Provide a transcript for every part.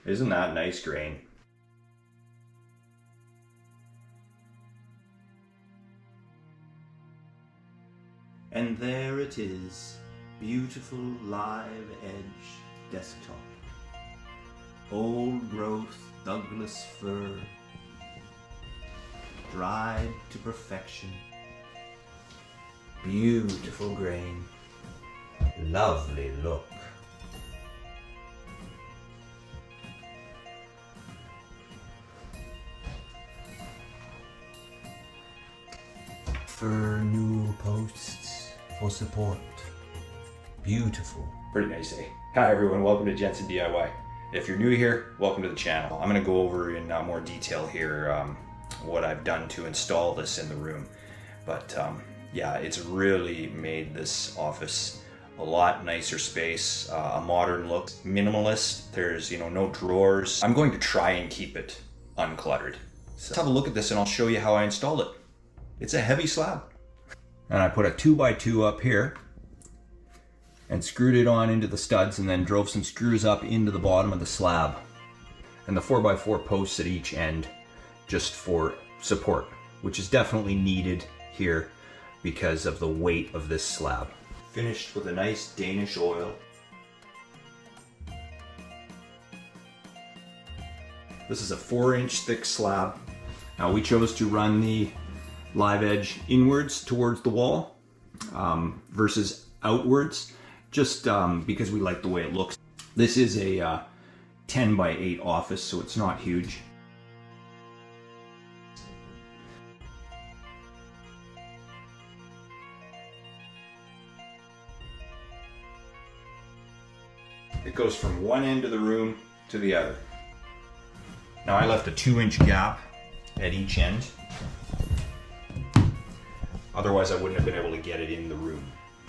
Isn't that nice grain? And there it is, beautiful live edge desktop. Old growth Douglas fir, dried to perfection. Beautiful grain, lovely look. Fir newel posts for support. Beautiful. Pretty nice, eh? Hi everyone, welcome to Jensen DIY. If you're new here, welcome to the channel. I'm going to go over in more detail here what I've done to install this in the room. But yeah, it's really made this office a lot nicer space, a modern look, minimalist. There's, no drawers. I'm going to try and keep it uncluttered. So let's have a look at this and I'll show you how I installed it. It's a heavy slab. And I put a 2x2 up here and screwed it on into the studs and then drove some screws up into the bottom of the slab. And the 4x4 posts at each end just for support, which is definitely needed here because of the weight of this slab. Finished with a nice Danish oil. This is a 4-inch thick slab. Now we chose to run the live edge inwards towards the wall versus outwards, just because we like the way it looks. This is a 10x8 office, so it's not huge. It goes from one end of the room to the other. Now I left a 2-inch gap at each end. Otherwise I wouldn't have been able to get it in the room.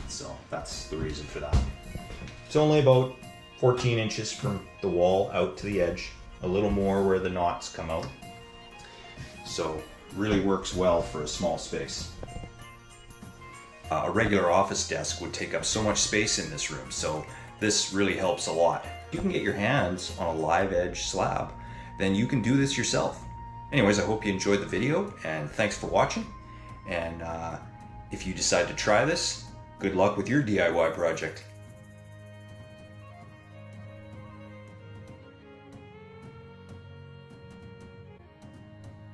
So that's the reason for that. It's only about 14 inches from the wall out to the edge. A little more where the knots come out. So really works well for a small space. A regular office desk would take up so much space in this room, so this really helps a lot. If you can get your hands on a live edge slab, then you can do this yourself. Anyways, I hope you enjoyed the video and thanks for watching. And if you decide to try this, good luck with your DIY project.